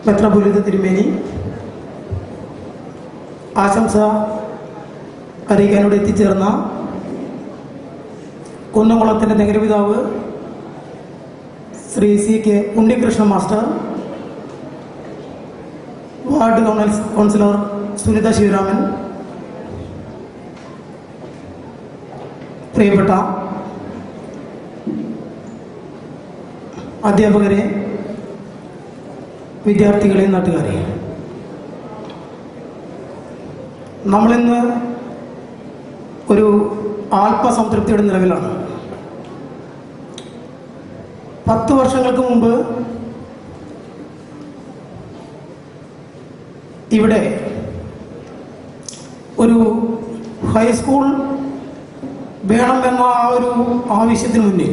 മെത്രാപ്പൊലീത്ത തിരുമേനി ആശംസ അറിയിക്കാനോട് എത്തിച്ചേർന്ന കുന്നംകുളത്തിൻ്റെ നഗരപിതാവ് Shri CK Unnikrishnan master, ward councillor Sunitha Sivaraman, പ്രിയപ്പെട്ട അധ്യാപകരെ, വിദ്യാർത്ഥികളെ, നാട്ടുകാരെ, നമ്മളിന്ന് ഒരു ആത്മസംതൃപ്തിയുടെ നിലവിലാണ്. 10 വർഷങ്ങൾക്ക് മുമ്പ് ഇവിടെ ഒരു ഹൈസ്കൂൾ വേണമെന്ന ആ ഒരു ആവശ്യത്തിന് മുന്നിൽ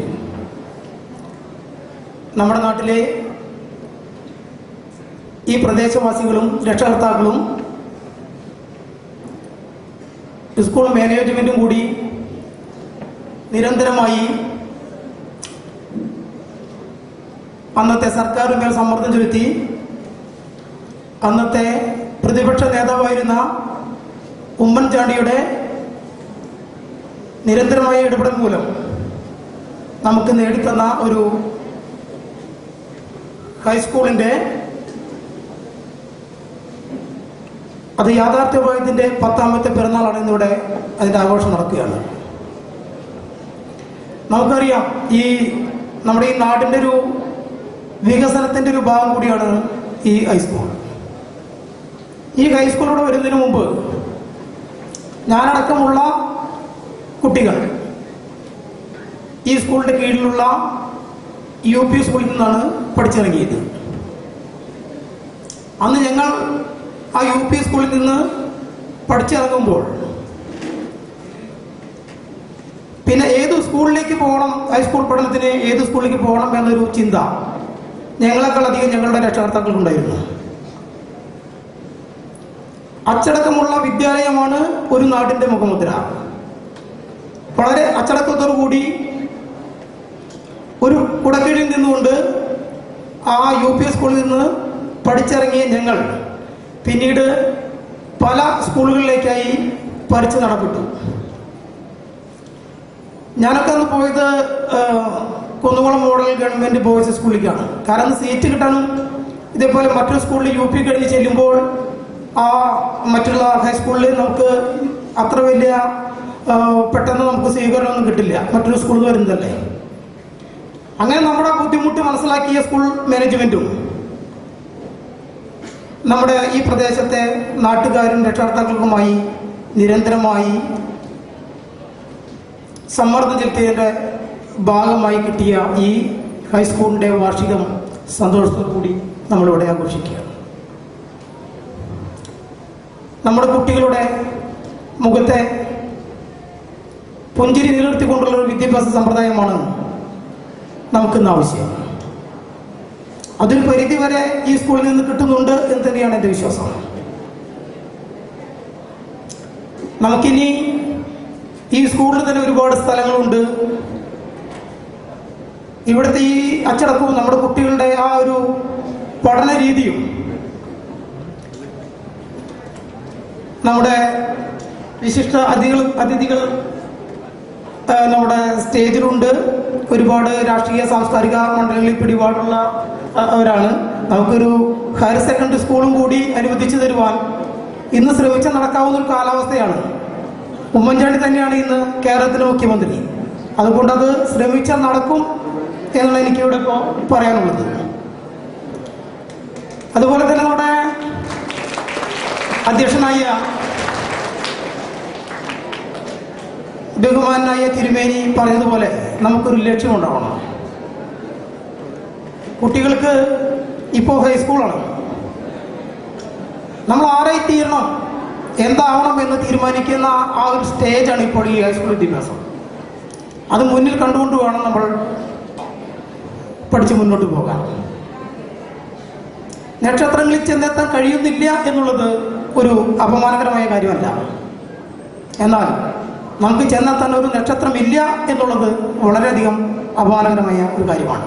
നമ്മുടെ നാട്ടിലെ ഈ പ്രദേശവാസികളും രക്ഷകർത്താക്കളും സ്കൂൾ മാനേജ്മെൻറ്റും കൂടി നിരന്തരമായി അന്നത്തെ സർക്കാരിന്മേൽ സമ്മർദ്ദം ചെലുത്തി അന്നത്തെ പ്രതിപക്ഷ നേതാവായിരുന്ന ഉമ്മൻചാണ്ടിയുടെ നിരന്തരമായ ഇടപെടൽ മൂലം നമുക്ക് നേടിത്തന്ന ഒരു ഹൈസ്കൂളിൻ്റെ അത് യാഥാർത്ഥ്യമായതിൻ്റെ 10ാമത്തെ പിറന്നാളാണ് ഇന്നിവിടെ അതിൻ്റെ ആഘോഷം നടക്കുകയാണ്. നമുക്കറിയാം, ഈ നമ്മുടെ ഈ നാടിൻ്റെ ഒരു വികസനത്തിൻ്റെ ഒരു ഭാഗം കൂടിയാണ് ഈ ഹൈസ്കൂൾ. ഈ ഹൈസ്കൂളിലൂടെ വരുന്നതിന് മുമ്പ് ഞാനടക്കമുള്ള കുട്ടികൾ ഈ സ്കൂളിൻ്റെ കീഴിലുള്ള UP സ്കൂളിൽ നിന്നാണ് പഠിച്ചിറങ്ങിയത്. അന്ന് ഞങ്ങൾ ആ UP സ്കൂളിൽ നിന്ന് പഠിച്ചിറങ്ങുമ്പോൾ പിന്നെ ഏത് സ്കൂളിലേക്ക് പോകണം, ഹൈസ്കൂൾ പഠനത്തിന് ഏത് സ്കൂളിലേക്ക് പോകണം എന്നൊരു ചിന്ത ഞങ്ങളെക്കാൾ അധികം ഞങ്ങളുടെ രക്ഷകർത്താക്കൾക്കുണ്ടായിരുന്നു. അച്ചടക്കമുള്ള വിദ്യാലയമാണ് ഒരു നാടിൻ്റെ മുഖമുദ്ര. വളരെ അച്ചടക്കത്തോടു കൂടി ഒരു കുടക്കീഴിൽ നിന്നുകൊണ്ട് ആ UP സ്കൂളിൽ നിന്ന് പഠിച്ചിറങ്ങിയ ഞങ്ങൾ പിന്നീട് പല സ്കൂളുകളിലേക്കായി പറിച്ചു നടപ്പെട്ടു. ഞാനൊക്കെ അന്ന് പോയത് കുന്നംകുളം മോഡൽ ഗവൺമെൻറ് ബോയ്സ് സ്കൂളിലേക്കാണ്. കാരണം സീറ്റ് കിട്ടാനും ഇതേപോലെ മറ്റൊരു സ്കൂളിൽ UP കഴിഞ്ഞ് ചെല്ലുമ്പോൾ ആ മറ്റുള്ള ഹൈസ്കൂളിൽ നമുക്ക് അത്ര വലിയ പെട്ടെന്ന് നമുക്ക് സ്വീകരണമൊന്നും കിട്ടില്ല, മറ്റൊരു സ്കൂളിൽ വരുന്നതല്ലേ. അങ്ങനെ നമ്മുടെ ബുദ്ധിമുട്ട് മനസ്സിലാക്കിയ സ്കൂൾ മാനേജ്മെൻറ്റും നമ്മുടെ ഈ പ്രദേശത്തെ നാട്ടുകാരും രക്ഷകർത്താക്കൾക്കുമായി നിരന്തരമായി സമ്മർദ്ദം ചെലുത്തിയതിൻ്റെ ഭാഗമായി കിട്ടിയ ഈ ഹൈസ്കൂളിൻ്റെ വാർഷികം സന്തോഷത്തോടു കൂടി നമ്മളിവിടെ ആഘോഷിക്കുകയാണ്. നമ്മുടെ കുട്ടികളുടെ മുഖത്തെ പുഞ്ചിരി നിലനിർത്തിക്കൊണ്ടുള്ള ഒരു വിദ്യാഭ്യാസ സമ്പ്രദായമാണ് നമുക്കിന്ന് ആവശ്യം. അതൊരു പരിധിവരെ ഈ സ്കൂളിൽ നിന്ന് കിട്ടുന്നുണ്ട് എന്ന് തന്നെയാണ് എൻ്റെ വിശ്വാസം. നമുക്കിനി ഈ സ്കൂളിൽ തന്നെ ഒരുപാട് സ്ഥലങ്ങളുണ്ട്. ഇവിടുത്തെ ഈ അച്ചടക്കവും നമ്മുടെ കുട്ടികളുടെ ആ ഒരു പഠന രീതിയും നമ്മുടെ വിശിഷ്ട അതിഥികൾ നമ്മുടെ സ്റ്റേജിലുണ്ട്. ഒരുപാട് രാഷ്ട്രീയ സാംസ്കാരിക മണ്ഡലങ്ങളിൽ പിടിപാടുള്ള അവരാണ്. നമുക്കൊരു ഹയർ സെക്കൻഡറി സ്കൂളും കൂടി അനുവദിച്ചു തരുവാൻ ഇന്ന് ശ്രമിച്ച നടക്കാവുന്ന ഒരു കാലാവസ്ഥയാണ്. ഉമ്മൻചാണ്ടി തന്നെയാണ് ഇന്ന് കേരളത്തിലെ മുഖ്യമന്ത്രി. അതുകൊണ്ടത് ശ്രമിച്ചാൽ നടക്കും എന്നുള്ള എനിക്കിവിടെ ഇപ്പോൾ പറയാനുള്ളത്. അതുപോലെ തന്നെ നമ്മുടെ അധ്യക്ഷനായ ബഹുമാനായ തിരുമേനി പറഞ്ഞതുപോലെ നമുക്കൊരു ലക്ഷ്യമുണ്ടാവണം. കുട്ടികൾക്ക് ഇപ്പോൾ ഹൈസ്കൂളാണ്. നമ്മൾ ആരായി തീരണം, എന്താവണം എന്ന് തീരുമാനിക്കുന്ന ആ ഒരു സ്റ്റേജാണ് ഇപ്പോൾ ഈ ഹൈസ്കൂൾ വിദ്യാഭ്യാസം. അത് മുന്നിൽ കണ്ടുകൊണ്ട് വേണം നമ്മൾ പഠിച്ച് മുന്നോട്ട് പോകാൻ. നക്ഷത്രങ്ങളിൽ ചെന്നെത്താൻ കഴിയുന്നില്ല എന്നുള്ളത് ഒരു അപമാനകരമായ കാര്യമല്ല. എന്നാൽ നമുക്ക് ചെന്നെത്താൻ ഒരു നക്ഷത്രമില്ല എന്നുള്ളത് വളരെയധികം അപമാനകരമായ ഒരു കാര്യമാണ്.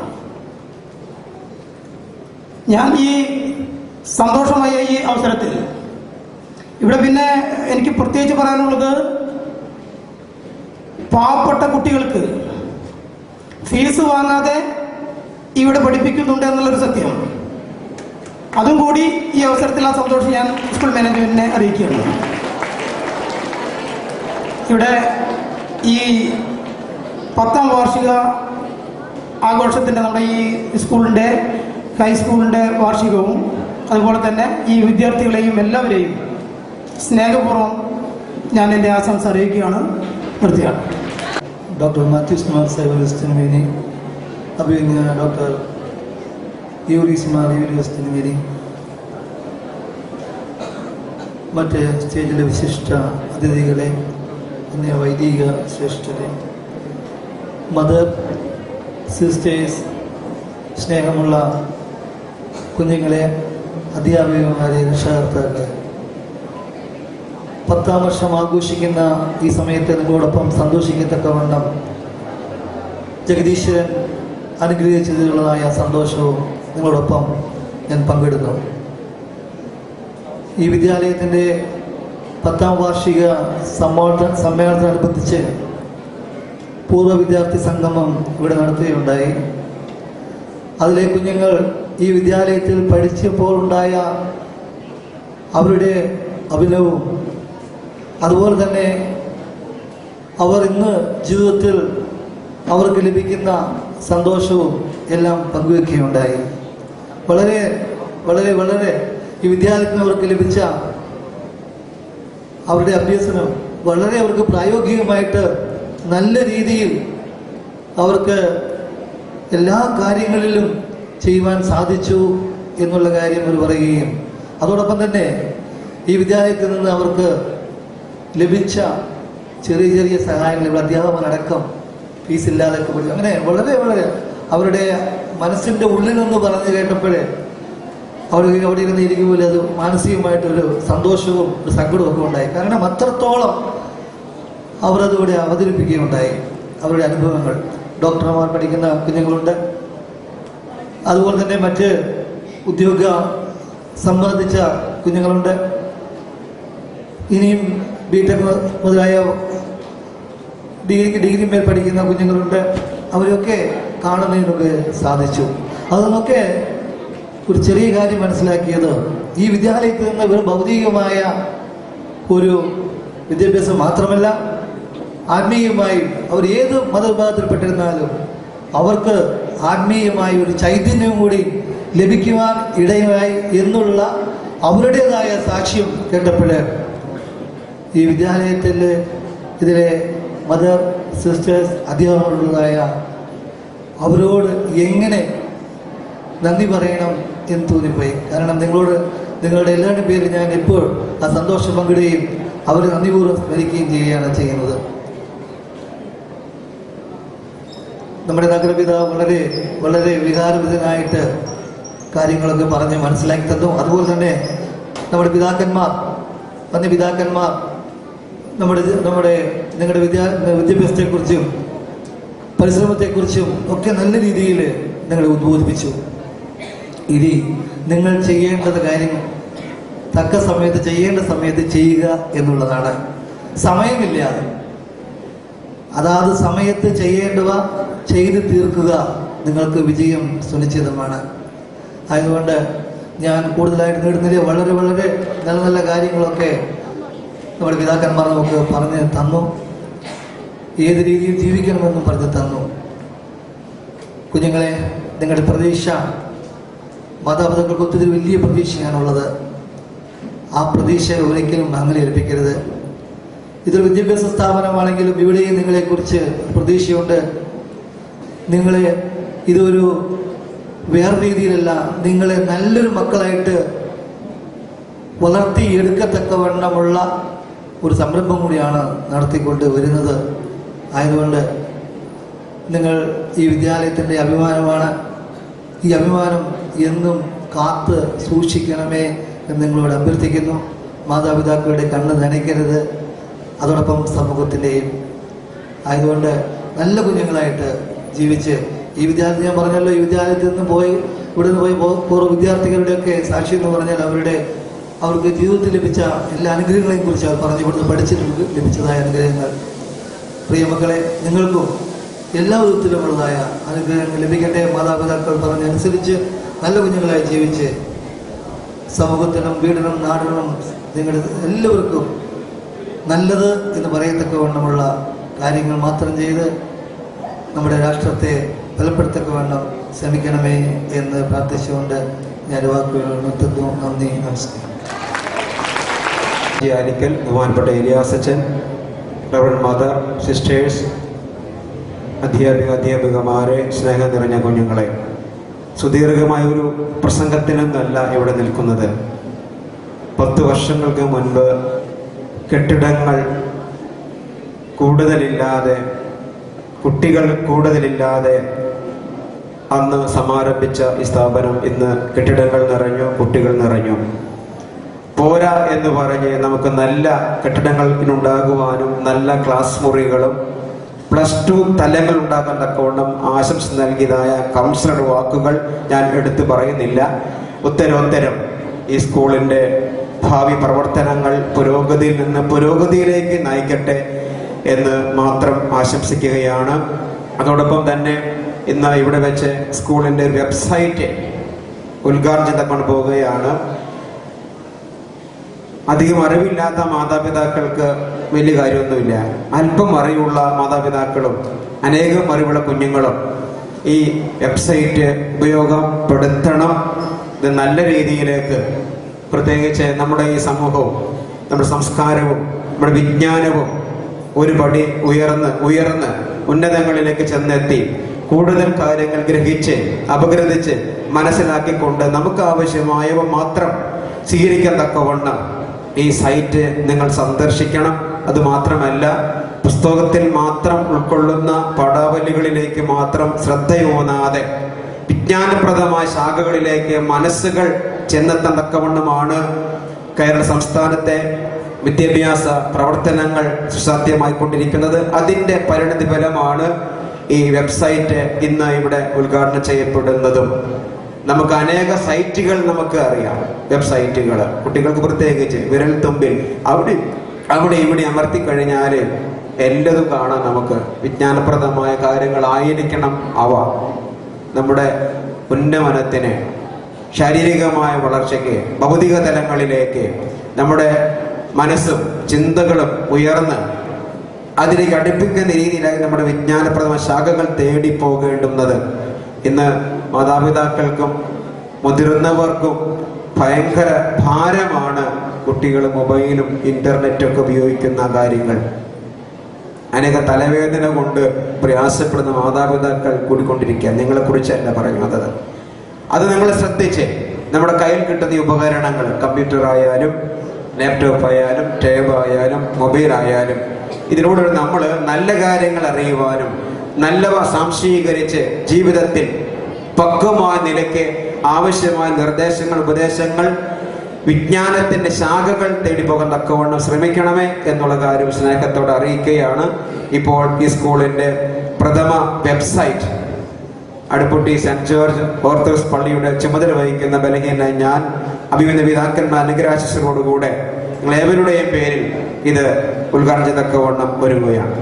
ഞാൻ ഈ സന്തോഷമായ ഈ അവസരത്തിൽ ഇവിടെ പിന്നെ എനിക്ക് പ്രത്യേകിച്ച് പറയാനുള്ളത്, പാവപ്പെട്ട കുട്ടികൾക്ക് ഫീസ് വാങ്ങാതെ ഇവിടെ പഠിപ്പിക്കുന്നുണ്ട് എന്നുള്ളൊരു സത്യം, അതും കൂടി ഈ അവസരത്തിൽ ആ സന്തോഷം ഞാൻ സ്കൂൾ മാനേജ്മെന്റിനെ അറിയിക്കുകയാണ്. ഇവിടെ ഈ 10ാം വാർഷിക ആഘോഷത്തിൻ്റെ നമ്മുടെ ഈ സ്കൂളിൻ്റെ ഹൈസ്കൂളിൻ്റെ വാർഷികവും അതുപോലെ തന്നെ ഈ വിദ്യാർത്ഥികളെയും എല്ലാവരെയും സ്നേഹപൂർവ്വം ഞാൻ എൻ്റെ ആശംസ അറിയിക്കുകയാണ്. നിർത്തിയാണ്. ഡോക്ടർ മാത്യൂസ് മാർ സേവലിസ്റ്റിന് വേണ്ടി അഭിനന്ദ ഡോക്ടർ യൂറിസ് മാർ യൂരിയസിന് വേണ്ടി മറ്റ് സ്റ്റേജിലെ വിശിഷ്ട അതിഥികളെ, അന്യ വൈദിക ശ്രേഷ്ഠരെ, മദർ സിസ്റ്റേഴ്സ്, സ്നേഹമുള്ള കുഞ്ഞുങ്ങളെ, അധ്യാപികമാരെ, രക്ഷകർത്താക്കളെ, 10ാം വർഷം ആഘോഷിക്കുന്ന ഈ സമയത്ത് നിങ്ങളോടൊപ്പം സന്തോഷിക്കത്തക്കവണ്ണം ജഗദീശ്വരൻ അനുഗ്രഹിച്ചതിലുള്ളതായ സന്തോഷവും നിങ്ങളോടൊപ്പം ഞാൻ പങ്കിടുന്നു. ഈ വിദ്യാലയത്തിൻ്റെ 10ാം വാർഷിക സമ്മേളനത്തോടനുബന്ധിച്ച് പൂർവ്വ വിദ്യാർത്ഥി സംഗമം ഇവിടെ നടത്തുകയുണ്ടായി. അതിലെ കുഞ്ഞുങ്ങൾ ഈ വിദ്യാലയത്തിൽ പഠിച്ചപ്പോൾ ഉണ്ടായ അവരുടെ അഭിനവവും അതുപോലെ തന്നെ അവർ ഇന്ന് ജീവിതത്തിൽ അവർക്ക് ലഭിക്കുന്ന സന്തോഷവും എല്ലാം പങ്കുവെക്കുകയുണ്ടായി. വളരെ വളരെ വളരെ ഈ വിദ്യാലയത്തിന് അവർക്ക് ലഭിച്ച അവരുടെ അഭ്യസനം വളരെ അവർക്ക് പ്രായോഗികമായിട്ട് നല്ല രീതിയിൽ അവർക്ക് എല്ലാ കാര്യങ്ങളിലും ചെയ്യുവാൻ സാധിച്ചു എന്നുള്ള കാര്യം അവർ പറയുകയും അതോടൊപ്പം തന്നെ ഈ വിദ്യാലയത്തിൽ നിന്ന് അവർക്ക് ലഭിച്ച ചെറിയ ചെറിയ സഹായങ്ങൾ, അധ്യാപകനടക്കം ഫീസില്ലാതെ പഠിക്കും, അങ്ങനെ വളരെ വളരെ അവരുടെ മനസ്സിൻ്റെ ഉള്ളിൽ നിന്ന് പറഞ്ഞു കേട്ടപ്പോഴേ അവിടെ ഇരുന്ന് ഇരിക്കുമ്പോൾ അത് മാനസികമായിട്ടൊരു സന്തോഷവും ഒരു സങ്കടവും ഒക്കെ ഉണ്ടായി. കാരണം അത്രത്തോളം അവർ അതിവിടെ അവതരിപ്പിക്കുകയുണ്ടായി അവരുടെ അനുഭവങ്ങൾ. ഡോക്ടർമാർ പഠിക്കുന്ന കുഞ്ഞുങ്ങളുണ്ട്, അതുപോലെ തന്നെ മറ്റ് ഉദ്യോഗ സംബന്ധിച്ച കുഞ്ഞുങ്ങളുണ്ട്, ഇനിയും ബിടെക് മുതലായ ഡിഗ്രി മേൽ പഠിക്കുന്ന കുഞ്ഞുങ്ങളുണ്ട്. അവരൊക്കെ കാണുന്നതിനൊക്കെ സാധിച്ചു. അതൊന്നൊക്കെ ഒരു ചെറിയ കാര്യം മനസ്സിലാക്കിയത്, ഈ വിദ്യാലയത്തിൽ നിന്ന് വെറും ഭൗതികമായ ഒരു വിദ്യാഭ്യാസം മാത്രമല്ല, ആത്മീയമായി അവർ ഏത് മതവിഭാഗത്തിൽപ്പെട്ടിരുന്നാലും അവർക്ക് ആത്മീയമായ ഒരു ചൈതന്യവും കൂടി ലഭിക്കുവാൻ ഇടയായി എന്നുള്ള അവരുടേതായ സാക്ഷ്യം കേട്ടപ്പോൾ ഈ വിദ്യാലയത്തിൽ ഇതിലെ മദർ സിസ്റ്റേഴ്സ് അധ്യാപകരുടേതായ അവരോട് എങ്ങനെ നന്ദി പറയണം എന്ന് തോന്നിപ്പോയി. കാരണം നിങ്ങളുടെ എല്ലാവരുടെ പേര് ഞാൻ ഇപ്പോൾ ആ സന്തോഷം പങ്കിടുകയും അവർ നന്ദിപൂർവ്വം സ്മരിക്കുകയും ചെയ്യുകയാണ് ചെയ്യുന്നത്. നമ്മുടെ നഗരപിതാവ് വളരെ വളരെ വികാരവിധനായിട്ട് കാര്യങ്ങളൊക്കെ പറഞ്ഞ് മനസ്സിലാക്കി തന്നു. അതുപോലെ തന്നെ നമ്മുടെ പിതാക്കന്മാർ, വന്യ പിതാക്കന്മാർ നിങ്ങളുടെ വിദ്യാഭ്യാസത്തെക്കുറിച്ചും പരിശ്രമത്തെക്കുറിച്ചും ഒക്കെ നല്ല രീതിയിൽ നിങ്ങളെ ഉദ്ബോധിപ്പിച്ചു. ഇനി നിങ്ങൾ ചെയ്യേണ്ടത് കാര്യം തക്ക സമയത്ത് ചെയ്യേണ്ട സമയത്ത് ചെയ്യുക എന്നുള്ളതാണ്. സമയമില്ല, അതാത് സമയത്ത് ചെയ്യേണ്ടവ ചെയ്ത് തീർക്കുക നിങ്ങൾക്ക് വിജയം സുനിശ്ചിതമാണ്. അതുകൊണ്ട് ഞാൻ കൂടുതലായിട്ട് നേടുന്നില്ല, വളരെ വളരെ നല്ല നല്ല കാര്യങ്ങളൊക്കെ നമ്മുടെ പിതാക്കന്മാർ നമുക്ക് പറഞ്ഞ് തന്നു. ഏത് രീതിയിൽ ജീവിക്കണമെന്നും പറഞ്ഞു തന്നു. കുഞ്ഞുങ്ങളെ, നിങ്ങളുടെ പ്രതീക്ഷ, മാതാപിതാക്കൾക്ക് ഒത്തിരി വലിയ പ്രതീക്ഷയാണുള്ളത്. ആ പ്രതീക്ഷ ഒരിക്കലും അങ്ങനെ ഏൽപ്പിക്കരുത്. ഇതൊരു വിദ്യാഭ്യാസ സ്ഥാപനമാണെങ്കിലും ഇവിടെയും നിങ്ങളെക്കുറിച്ച് പ്രതീക്ഷയുണ്ട്. നിങ്ങളെ ഇതൊരു വേറെ രീതിയിലല്ല, നിങ്ങളെ നല്ലൊരു മക്കളായിട്ട് വളർത്തി എടുക്കത്തക്കവണ്ണമുള്ള ഒരു സംരംഭം കൂടിയാണ് നടത്തിക്കൊണ്ട് വരുന്നത്. ആയതുകൊണ്ട് നിങ്ങൾ ഈ വിദ്യാലയത്തിൻ്റെ അഭിമാനമാണ്. ഈ അഭിമാനം എന്നും കാത്ത് സൂക്ഷിക്കണമേ എന്ന് നിങ്ങളോട് അഭ്യർത്ഥിക്കുന്നു. മാതാപിതാക്കളുടെ കണ്ണ് നനയ്ക്കരുത്, അതോടൊപ്പം സമൂഹത്തിൻ്റെയും. ആയതുകൊണ്ട് നല്ല കുഞ്ഞുങ്ങളായിട്ട് ജീവിച്ച് ഈ വിദ്യാലയത്തിൽ, ഞാൻ പറഞ്ഞല്ലോ, ഈ വിദ്യാലയത്തിൽ നിന്ന് പോയി ഇവിടെ നിന്ന് പോയി പൂർവ്വ വിദ്യാർത്ഥികളുടെയൊക്കെ സാക്ഷി എന്ന് പറഞ്ഞാൽ അവർക്ക് ജീവിതത്തിൽ ലഭിച്ച എല്ലാ അനുഗ്രഹങ്ങളെയും കുറിച്ച് അവർ പറഞ്ഞു ഇവിടുന്ന് പഠിച്ചിട്ടുണ്ട് ലഭിച്ചതായ അനുഗ്രഹങ്ങൾ. പ്രിയമക്കളെ, നിങ്ങൾക്കും എല്ലാ വിധത്തിലുമുള്ളതായ അനുഗ്രഹങ്ങൾ ലഭിക്കട്ടെ. മാതാപിതാക്കൾ പറഞ്ഞനുസരിച്ച് നല്ല കുഞ്ഞുങ്ങളായി ജീവിച്ച് സമൂഹത്തിനും വീടിനും നാടിനും നിങ്ങളുടെ എല്ലാവർക്കും നല്ലത് എന്ന് പറയത്തക്കവണ്ണമുള്ള കാര്യങ്ങൾ മാത്രം ചെയ്ത് നമ്മുടെ രാഷ്ട്രത്തെ ബലപ്പെടുത്തക്കവണ്ണം ശ്രമിക്കണമേ എന്ന് പ്രാർത്ഥിച്ചുകൊണ്ട് ഞാൻ വാക്കുകൾ നിർത്തുന്നു. നന്ദി, നമസ്കാരം. ആലിക്കൽ, ബഹുമാനപ്പെട്ട ഏലിയാസച്ചൻ, റവറൻഡ് മദർ, സിസ്റ്റേഴ്സ്, അധ്യാപികമാരെ, സ്നേഹം നിറഞ്ഞ കുഞ്ഞുങ്ങളെ, സുദീർഘമായ ഒരു പ്രസംഗത്തിനൊന്നല്ല ഇവിടെ നിൽക്കുന്നത്. 10 വർഷങ്ങൾക്ക് മുൻപ് കെട്ടിടങ്ങൾ കൂടുതലില്ലാതെ, കുട്ടികൾ കൂടുതലില്ലാതെ അന്ന് സമാരംഭിച്ച ഈ സ്ഥാപനം ഇന്ന് കെട്ടിടങ്ങൾ നിറഞ്ഞു, കുട്ടികൾ നിറഞ്ഞു. പോരാ എന്ന് പറഞ്ഞ് നമുക്ക് നല്ല കെട്ടിടങ്ങൾ ഉണ്ടാകുവാനും നല്ല ക്ലാസ് മുറികളും +2 തലങ്ങൾ ഉണ്ടാക്കാൻ തക്കവണ്ണം ആശംസ നൽകിയതായ കൗൺസിലർ വാക്കുകൾ ഞാൻ എടുത്തു പറയുന്നില്ല. ഉത്തരോത്തരം ഈ സ്കൂളിൻ്റെ ഭാവി പ്രവർത്തനങ്ങൾ പുരോഗതിയിൽ നിന്ന് പുരോഗതിയിലേക്ക് നയിക്കട്ടെ എന്ന് മാത്രം ആശംസിക്കുകയാണ്. അതോടൊപ്പം തന്നെ ഇന്ന് ഇവിടെ വെച്ച് സ്കൂളിൻ്റെ വെബ്സൈറ്റ് ഉദ്ഘാടനം ചെയ്തുകൊണ്ട് പോവുകയാണ്. അധികം അറിവില്ലാത്ത മാതാപിതാക്കൾക്ക് വലിയ കാര്യമൊന്നുമില്ല. അല്പം അറിവുള്ള മാതാപിതാക്കളും അനേകം അറിവുള്ള കുഞ്ഞുങ്ങളും ഈ വെബ്സൈറ്റ് ഉപയോഗപ്പെടുത്തണം. ഇത് നല്ല രീതിയിലേക്ക്, പ്രത്യേകിച്ച് നമ്മുടെ ഈ സമൂഹവും നമ്മുടെ സംസ്കാരവും നമ്മുടെ വിജ്ഞാനവും ഒരു പടി ഉയർന്ന് ഉന്നതങ്ങളിലേക്ക് ചെന്നെത്തി കൂടുതൽ കാര്യങ്ങൾ ഗ്രഹിച്ച് അപഗ്രഥിച്ച് മനസ്സിലാക്കിക്കൊണ്ട് നമുക്ക് ആവശ്യമായവ മാത്രം സ്വീകരിക്കാൻ തക്കവണ്ണം ഈ സൈറ്റ് നിങ്ങൾ സന്ദർശിക്കണം. അതുമാത്രമല്ല, പുസ്തകത്തിൽ മാത്രം ഉൾക്കൊള്ളുന്ന പടാവലികളിലേക്ക് മാത്രം ശ്രദ്ധയൂന്നാതെ വിജ്ഞാനപ്രദമായ ശാഖകളിലേക്ക് മനസ്സുകൾ ചെന്നെത്താൻ തക്കവണ്ണമാണ് കേരള സംസ്ഥാനത്തെ വിദ്യാഭ്യാസ പ്രവർത്തനങ്ങൾ സുസാധ്യമായിക്കൊണ്ടിരിക്കുന്നത്. അതിൻ്റെ പരിണതി ഫലമാണ് ഈ വെബ്സൈറ്റ് ഇന്ന് ഇവിടെ ഉദ്ഘാടനം ചെയ്യപ്പെടുന്നതും. നമുക്ക് അനേക സൈറ്റുകൾ നമുക്ക് അറിയാം, വെബ്സൈറ്റുകൾ കുട്ടികൾക്ക് പ്രത്യേകിച്ച് വിരൽ തുമ്പിൽ അവിടെ ഇവിടെ അമർത്തി കഴിഞ്ഞാൽ എല്ലതും കാണാം. നമുക്ക് വിജ്ഞാനപ്രദമായ കാര്യങ്ങളായിരിക്കണം അവ. നമ്മുടെ ഉന്നമനത്തിന്, ശാരീരികമായ വളർച്ചയ്ക്ക്, ഭൗതിക തലങ്ങളിലേക്ക് നമ്മുടെ മനസ്സും ചിന്തകളും ഉയർന്ന് അതിലേക്ക് അടുപ്പിക്കുന്ന രീതിയിലായി നമ്മുടെ വിജ്ഞാനപ്രദമായ ശാഖകൾ തേടി പോകേണ്ടുന്നത് ഇന്ന് മാതാപിതാക്കൾക്കും മുതിർന്നവർക്കും ഭയങ്കര ഭാരമാണ്. കുട്ടികൾ മൊബൈലും ഇന്റർനെറ്റൊക്കെ ഉപയോഗിക്കുന്ന കാര്യങ്ങൾ അനേക തലവേദന കൊണ്ട് പ്രയാസപ്പെടുന്ന മാതാപിതാക്കൾ കൂടിക്കൊണ്ടിരിക്കുക. നിങ്ങളെക്കുറിച്ചല്ല പറയുന്നത്. അത് നിങ്ങൾ ശ്രദ്ധിച്ച് നമ്മുടെ കയ്യിൽ കിട്ടുന്ന ഈ ഉപകരണങ്ങൾ, കമ്പ്യൂട്ടർ ആയാലും ലാപ്ടോപ്പ് ആയാലും ടാബ് ആയാലും മൊബൈൽ ആയാലും, ഇതിലൂടെ നമ്മൾ നല്ല കാര്യങ്ങൾ അറിയുവാനും നല്ലവ സാംശീകരിച്ച് ജീവിതത്തിൽ പക്വമായ നിലയ്ക്ക് ആവശ്യമായ നിർദ്ദേശങ്ങൾ, ഉപദേശങ്ങൾ, വിജ്ഞാനത്തിന്റെ ശാഖകൾ തേടിപ്പോകാൻ തക്കവണ്ണം ശ്രമിക്കണമേ എന്നുള്ള കാര്യം സ്നേഹത്തോടെ അറിയിക്കുകയാണ്. ഇപ്പോൾ ഈ സ്കൂളിന്റെ പ്രഥമ website Aduputty saint George orthodox പള്ളിയുടെ ചുമതല വഹിക്കുന്ന ബലഹീന ഞാൻ അഭിമന്യ പിതാക്കന്മാർ അനുഗ്രഹാശിസോടുകൂടെ നിങ്ങൾ ഏവരുടെയും പേരിൽ ഇത് ഉദ്ഘാടനം തക്കവണ്ണം ഒരുങ്ങുകയാണ്.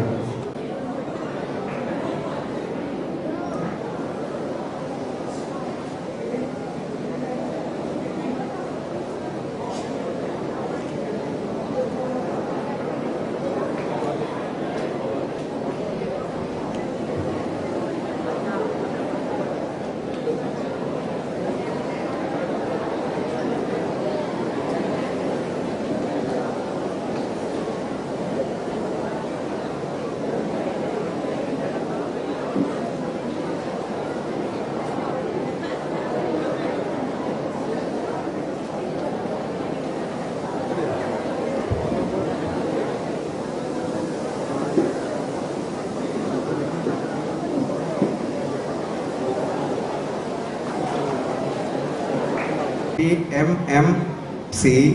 mmc.org.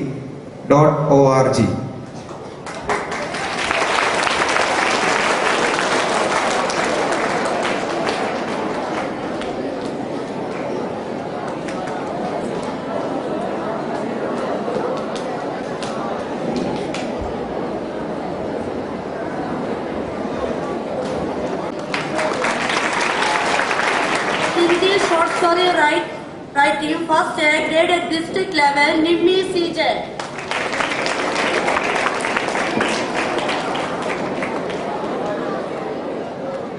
first A graded district level, Nimmi CJ.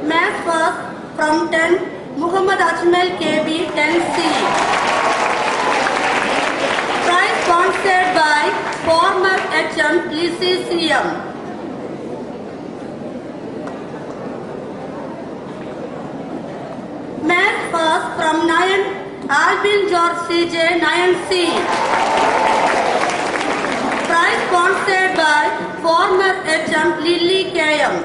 Math first from 10, Muhammad Ajmal KB 10C. Prize sponsored by former HM PCCM. Math first from 9, Alvin George CJ 9C. Prize sponsored by former HM Lily KM.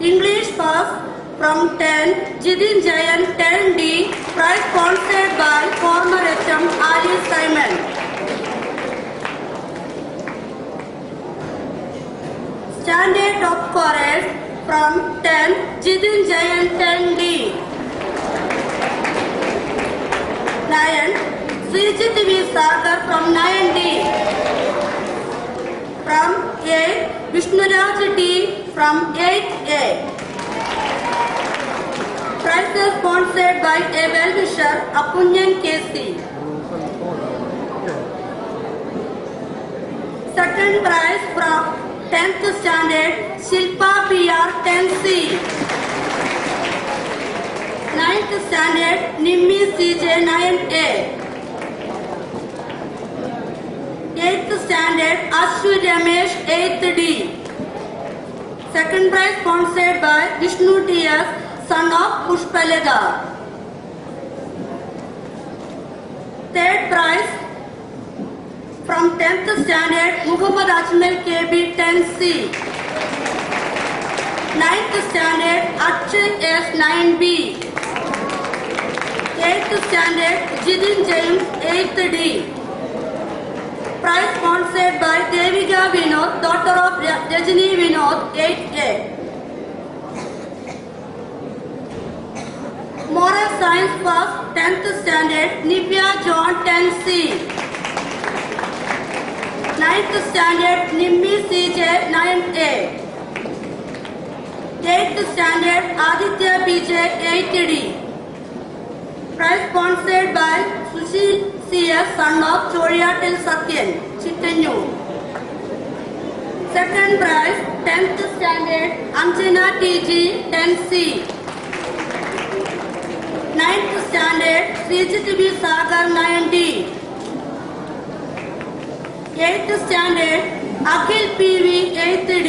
English first from 10, Jidin Jayan 10D. Prize sponsored by former HM Ali Simon. Standard of Chorus from 10, Jidin Jayan 10D. 9, Srijit V. Sagar from 9D. From 8, Vishnuraj D. from 8A. Prizes sponsored by a well-wisher, Apunyan KC. Second prize from 10th standard, Shilpa PR 10C. 9th standard, Nimmi CJ 9A. 8th standard, Ashu Ramesh 8th D. Second prize sponsored by Vishnu TS, son of Pushpaleda. Third prize from 10th standard, Muhammad Ajmal KB 10C. 9th standard, Akshay S 9B. 8th standard, Jidin James 8th D. Prize sponsored by Devika Vinod, daughter of Rajini Vinod 8A. Moral Science first, 10th standard, Nivya John 10C. 9th standard, Nimmi CJ 9A. 8th standard, Aditya BJ 8D. Prize sponsored by Sushil CS, son of Choriatil Satyan, Chittanyu. Second prize, 10th standard, Anjana TG 10C. 9th standard, Srijit V. Sagar 9D. 8th standard, Akhil PV 8th D.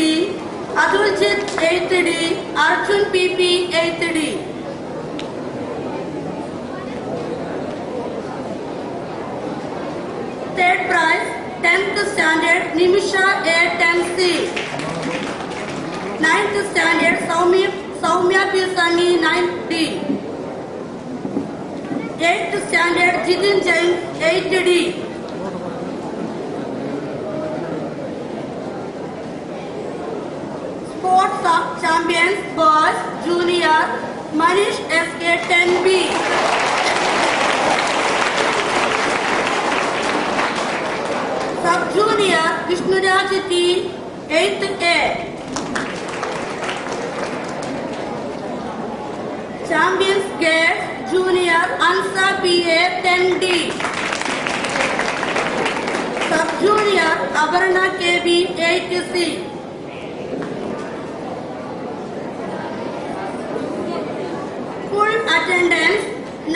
Aduljit 8th D. Arjun PP 8th D. Third prize, 10th standard, Nimisha A 10C. 9th standard, Soumya P Sunny 9D. 8th standard, Jidin Jain 8D. Sports champions, boys, junior, Manish SK 10B. Sub-junior, Vishnuraj T 8th A. Champions Girls, Junior, Ansa PA 10D. Sub-junior, Avarna KB 8C. Full attendance,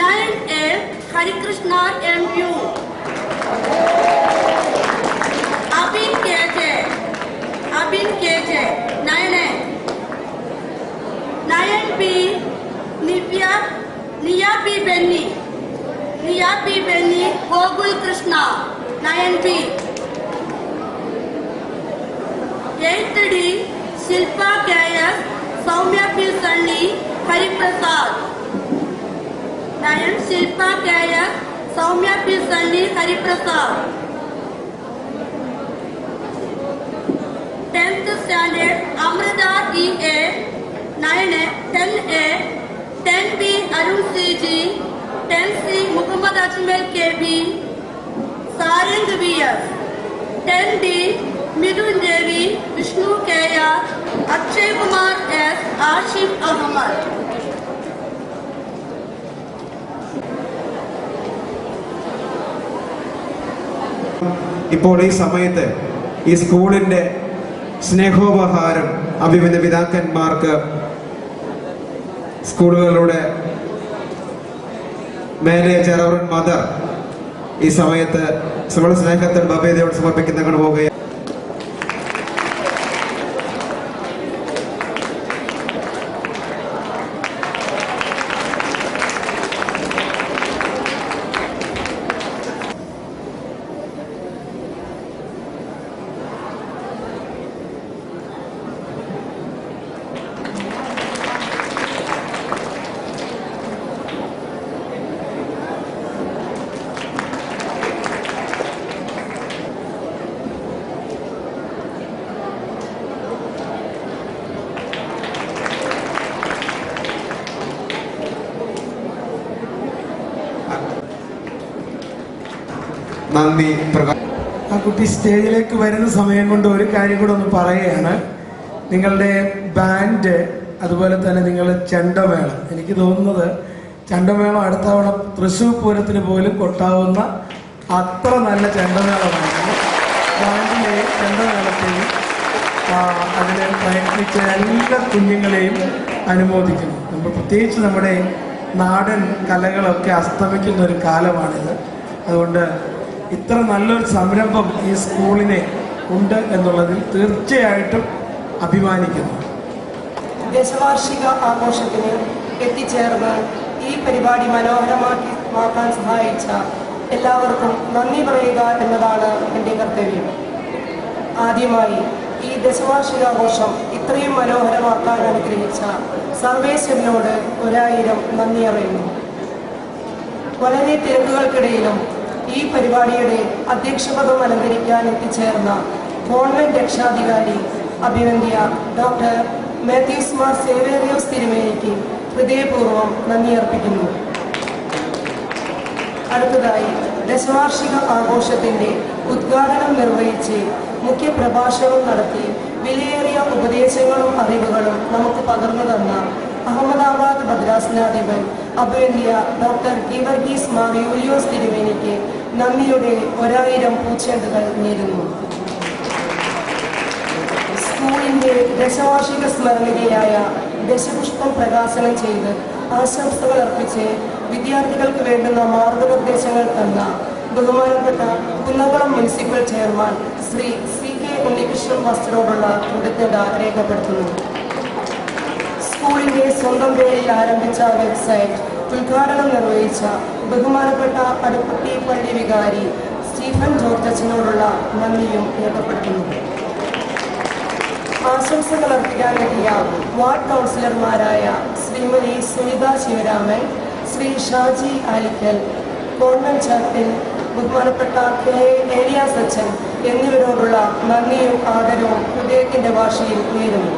9A, Harikrishna MU. Abin KJ, 9A. 9B, Nia P Benny, Gogul Krishna, 9B. 8th D, Shilpa KS, Soumya P Sunny, Hariprasad. 9 Shilpa KS, Soumya P Sunny, Hariprasad. 10th standard, Amrita EA, 9A, 10A, 10B, Arun CG, 10C, Muhammad Ajmal KB, Sarang VS, 10D, Midun Devi, Vishnu KR, Akshay Kumar S, Ashif Ahmad. ഇപ്പോൾ ഈ സമയത്ത് ഈ സ്കൂളിന്റെ സ്നേഹോപഹാരം അഭിമന്യ പിതാക്കന്മാർക്ക് സ്കൂളുകളുടെ manager mother ഈ സമയത്ത് നമ്മുടെ സ്നേഹത്തിൽ ഭവ്യതയോട് സമർപ്പിക്കുന്ന കൊണ്ടുപോകുകയാണ്. നന്ദി. ആ കുട്ടി സ്റ്റേജിലേക്ക് വരുന്ന സമയം കൊണ്ട് ഒരു കാര്യം കൂടെ ഒന്ന് പറയുകയാണ്. നിങ്ങളുടെ ബാൻഡ്, അതുപോലെ തന്നെ നിങ്ങളുടെ ചെണ്ടമേളം, എനിക്ക് തോന്നുന്നത് ചെണ്ടമേളം അടുത്ത തവണ തൃശ്ശൂർ പൂരത്തിന് പോലും കൊട്ടാവുന്ന അത്ര നല്ല ചെണ്ടമേളമായിരുന്നു. ബാൻഡിലെയും ചെണ്ടമേളത്തെയും അതിനെ പ്രയത്നിച്ച എല്ലാ കുഞ്ഞുങ്ങളെയും അനുമോദിക്കുന്നു. നമ്മൾ പ്രത്യേകിച്ച് നമ്മുടെ നാടൻ കലകളൊക്കെ അസ്തമിക്കുന്ന ഒരു കാലമാണിത്. അതുകൊണ്ട് ഇത്ര നല്ലൊരു സംരംഭം ഈ സ്കൂളിനെ ഉണ്ട് എന്നുള്ളതിൽ തീർച്ചയായിട്ടും അഭിമാനിക്കുന്നു. ദശവാർഷിക ആഘോഷത്തിന് എത്തിച്ചേർന്ന് ഈ പരിപാടി മനോഹരമാക്കാൻ സഹായിച്ച എല്ലാവർക്കും നന്ദി പറയുക എന്നതാണ് എൻ്റെ കർത്തവ്യം. ആദ്യമായി ഈ ദശവാർഷികാഘോഷം ഇത്രയും മനോഹരമാക്കാൻ അനുഗ്രഹിച്ച സർവേശ്വരനോട് 1000 നന്ദി അറിയുന്നു. വളരെ തിരക്കുകൾക്കിടയിലും ഈ പരിപാടിയുടെ അധ്യക്ഷപദം അലങ്കരിക്കാൻ എത്തിച്ചേർന്ന ഗവൺമെന്റ് രക്ഷാധികാരി അഭിനന്ദിയ ഡോക്ടർ മാത്യൂസ് മാർ സേവേറിയോസ് തിരുമേനിക്ക് ഹൃദയപൂർവ്വം നന്ദി അർപ്പിക്കുന്നു. അടുത്തതായി ദശവാർഷിക ആഘോഷത്തിന്റെ ഉദ്ഘാടനം നിർവഹിച്ച് മുഖ്യപ്രഭാഷണം നടത്തി വിലയേറിയ ഉപദേശങ്ങളും അറിവുകളും നമുക്ക് പകർന്നു തന്ന അഹമ്മദാബാദ് ഭദ്രാസനാധിപൻ അഭിനന്ദിയ ഡോക്ടർ ഗീവർഗീസ് മാർ യൂലിയോസ് തിരുമേനിക്ക് നന്ദിയുടെ 1000 പൂച്ചെണ്ടുകൾ നേരുന്നു. സ്കൂളിന്റെ ദശവാർഷിക സ്മരണികയായ ദശപുഷ്പം പ്രകാശനം ചെയ്ത് ആശംസകൾ അർപ്പിച്ച് വിദ്യാർത്ഥികൾക്ക് വേണ്ടുന്ന മാർഗനിർദ്ദേശങ്ങൾ തന്ന ബഹുമാനപ്പെട്ട Kunnamkulam municipal chairman Shri CK Unnikrishnan മാസ്റ്ററോടുള്ള കൃതജ്ഞത രേഖപ്പെടുത്തുന്നു. സ്കൂളിന്റെ സ്വന്തം പേരിൽ ആരംഭിച്ച വെബ്സൈറ്റ് ഉദ്ഘാടനം നിർവഹിച്ച ബഹുമാനപ്പെട്ട അടുപ്പട്ടി പള്ളി വികാരി സ്റ്റീഫൻ ജോർജ് അച്ഛനോടുള്ള നന്ദിയും രേഖപ്പെടുത്തുന്നു. ആശംസകൾ അർപ്പിക്കാനെത്തിയ വാർഡ് കൗൺസിലർമാരായ ശ്രീമതി സുനിത ശിവരാമൻ, ശ്രീ ഷാജി ആലിക്കൽ, കോൺവെന്റ് ചർച്ചിൽ ബഹുമാനപ്പെട്ട ഏലിയാസ് അച്ഛൻ എന്നിവരോടുള്ള നന്ദിയും ആദരവും ഹൃദയത്തിന്റെ ഭാഷയിൽ നേരുന്നു.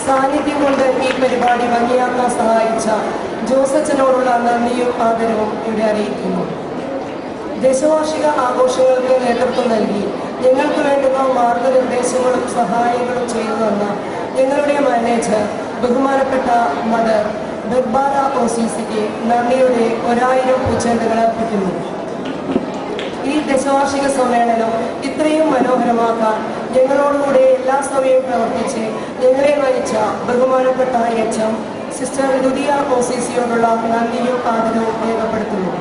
സാന്നിധ്യം കൊണ്ട് ഈ പരിപാടി ഭംഗിയാക്കാൻ സഹായിച്ച ജോസച്ചനോടുള്ള നന്ദിയും ആദരവും ഇവിടെ അറിയിക്കുന്നു. ദശവാർഷിക ആഘോഷങ്ങൾക്ക് നേതൃത്വം നൽകി ഞങ്ങൾക്ക് വേണ്ടുന്ന മാർഗനിർദ്ദേശങ്ങളും സഹായങ്ങളും ചെയ്തു തന്ന ഞങ്ങളുടെ മാനേജർ ബഹുമാനപ്പെട്ട മദർ ബർബാര OCCക്ക് നന്ദിയുടെ 1000 പൂച്ചെണ്ടുകൾ അർപ്പിക്കുന്നു. ഈ ദശവാർഷിക സമ്മേളനം ഇത്രയും മനോഹരമാക്കാൻ ഞങ്ങളോടുകൂടെ എല്ലാ സമയവും പ്രവർത്തിച്ച് ഞങ്ങളെ നയിച്ച ബഹുമാനപ്പെട്ട HM സിസ്റ്റർ ലുദിയ OCCയോടുള്ള നന്ദിയും ആദരവും രേഖപ്പെടുത്തുന്നു.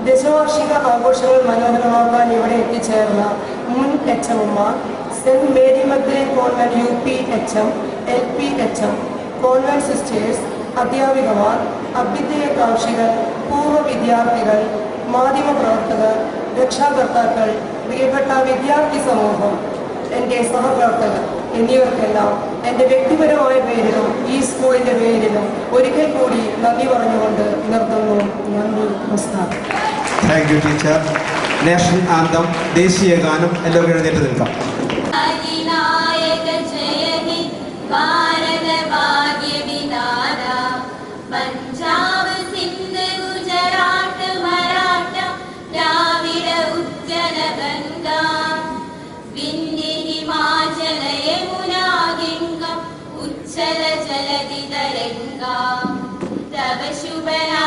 ദശവാർഷിക ആഘോഷങ്ങൾ മനോഹരമാക്കാൻ ഇവിടെ എത്തിച്ചേർന്ന മുൻ HMമാർ, Saint Mary Magdalene convent UP HM, LP HM, convent sisters, അധ്യാപികമാർ, അഭ്യുദയകാംക്ഷികൾ, പൂർവ്വ വിദ്യാർത്ഥികൾ, മാധ്യമപ്രവർത്തകർ, രക്ഷാകർത്താക്കൾ, പ്രിയപ്പെട്ട വിദ്യാർത്ഥി സമൂഹം, എൻ്റെ സഹപ്രവർത്തകർ എന്നിവർക്കെല്ലാം എൻ്റെ വ്യക്തിപരമായ പേരിലും ഈ സ്കൂളിൻ്റെ പേരിലും ഒരിക്കൽ കൂടി നന്ദി പറഞ്ഞുകൊണ്ട് നിർത്തുന്നു. നന്ദി, നമസ്കാരം. Thank you teacher. National anthem, ദേശീയ ഗാനം എല്ലാവരും എഴുന്നേറ്റ് നിൽക്കാം. പഞ്ചാബ്, സിന്ധ്, ഗുജറാത്ത്, മറാഠ, ദ്രാവിഡ, ഉജ്ജല, ഗംഗ, വിന്ധ്യ, ഹിമാചല, യമുന, ഗംഗ, ഉജ്ജല ജലധി തരംഗ, തവ ശുഭനാ